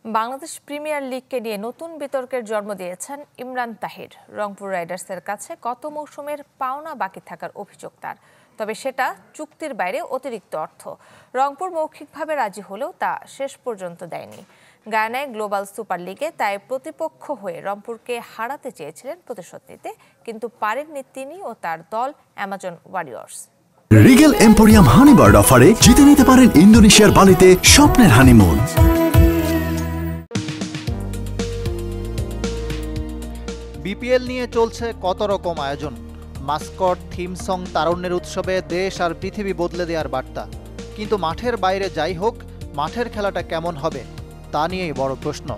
Bangladesh premier লিগকে নিয়ে নতুন বিতর্কের জন্ম দিয়েছেন ইমরান তাহির। রংপুর রাইডার্সের কাছে গত মৌসুমের পাওনা বাকি থাকার অভিযোগ তার, তবে সেটা চুক্তির বাইরে অতিরিক্ত অর্থ। রংপুর মৌখিকভাবে রাজি হলেও তা শেষ পর্যন্ত দেয়নি। গায়ানায় গ্লোবাল সুপার লিগে তাই প্রতিপক্ষ হয়ে রংপুরকে হারাতে চেয়েছিলেন প্রতিশোধ নিতে, কিন্তু পারেননি তিনি ও তার দল অ্যামাজন ওয়ারিয়র্স। রিগেল এম্পোরিয়াম হানিবার্ড অফারে জিতে নিতে পারেন ইন্দোনেশিয়ার বালিতে স্বপ্নের হানিমুন। বিপিএল নিয়ে চলছে কত রকম আয়োজন, মাস্কট, থিম সং, তারুণ্যের উৎসবে দেশ আর পৃথিবী বদলে দেওয়ার বার্তা। কিন্তু মাঠের বাইরে যাই হোক, মাঠের খেলাটা কেমন হবে তা নিয়েই বড় প্রশ্ন,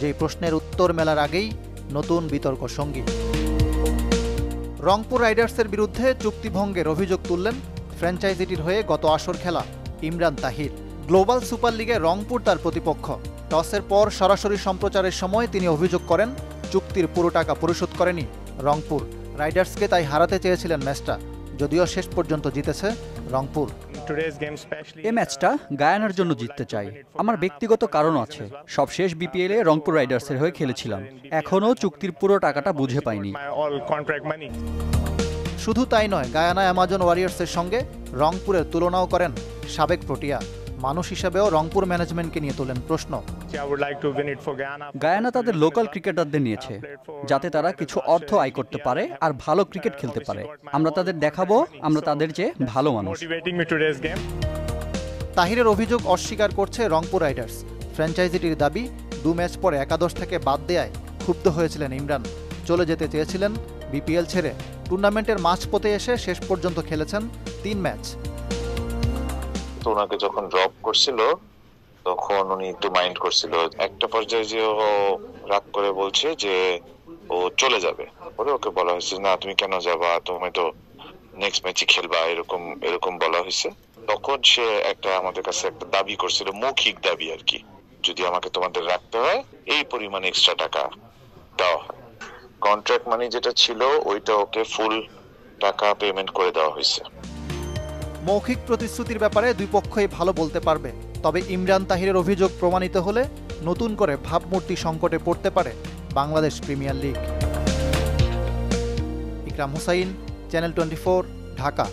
যেই প্রশ্নের উত্তর মেলার আগেই নতুন বিতর্ক সঙ্গী। রংপুর রাইডার্সের বিরুদ্ধে চুক্তিভঙ্গের অভিযোগ তুললেন ফ্র্যাঞ্চাইজিটির হয়ে গত আসর খেলা ইমরান তাহির। গ্লোবাল সুপার লিগে রংপুর তার প্রতিপক্ষ। টসের পর সরাসরি সম্প্রচারের সময় তিনি অভিযোগ করেন চুক্তির পুরো টাকা পরিশোধ করেনি রংপুর। রাইডার্সকে তাই হারাতে চেয়েছিলেন ম্যাচটা, যদিও শেষ পর্যন্ত জিতেছে রংপুর। এই ম্যাচটা গায়ানার জন্য জিততে চাই। আমার ব্যক্তিগত কারণ আছে। সবশেষ বিপিএলে রংপুর রাইডার্সের হয়ে খেলেছিলাম, এখনও চুক্তির পুরো টাকাটা বুঝে পাইনি। শুধু তাই নয়, গায়ানা অ্যামাজন ওয়ারিয়র্সের সঙ্গে রংপুরের তুলনাও করেন সাবেক প্রোটিয়া। মানুষ হিসেবেও রংপুর ম্যানেজমেন্টকে নিয়ে তোলেন প্রশ্ন। গায়ানা তাদের লোকাল ক্রিকেটারদের নিয়েছে যাতে তারা কিছু অর্থ আয় করতে পারে আর ভালো ক্রিকেট খেলতে পারে। আমরা তাদের দেখাবো আমরা তাদের চেয়ে ভালো মানুষ। তাহিরের অভিযোগ অস্বীকার করছে রংপুর রাইডার্স। ফ্র্যাঞ্চাইজিটির দাবি, 2 ম্যাচ পরে একাদশ থেকে বাদ দেয়ায় ক্ষুব্ধ হয়েছিলেন ইমরান। চলে যেতে চেয়েছিলেন বিপিএল ছেড়ে। টুর্নামেন্টের মাঝপথে এসে শেষ পর্যন্ত খেলেছেন 3 ম্যাচ। ওনাকে যখন ড্রপ করছিল তখন উনি একটু মাইন্ড করছিল। একটা পর্যায়ে যে ও রাগ করে বলছে যে ও চলে যাবে, পরে ওকে বলা হয়েছে না তুমি কেন যাবা, তুমি তো নেক্সট ম্যাচে খেলবা, এরকম বলা হয়েছে। তখন সে আমাদের কাছে একটা দাবি করছিল, মৌখিক দাবি আর কি, যদি আমাকে তোমাদের রাখতে হয় এই পরিমাণ এক্সট্রা টাকা দেওয়া হয়। কন্ট্রাক্ট মানি যেটা ছিল ওইটা ওকে ফুল টাকা পেমেন্ট করে দেওয়া হয়েছে। মৌখিক প্রতিশ্রুতির ব্যাপারে দুই পক্ষই ভালো বলতে পারবে, তবে ইমরান তাহিরের অভিযোগ প্রমাণিত হলে নতুন করে ভাবমূর্তি সংকটে পড়তে পারে বাংলাদেশ প্রিমিয়ার লিগ। ইকরাম হুসাইন, চ্যানেল 24, ঢাকা।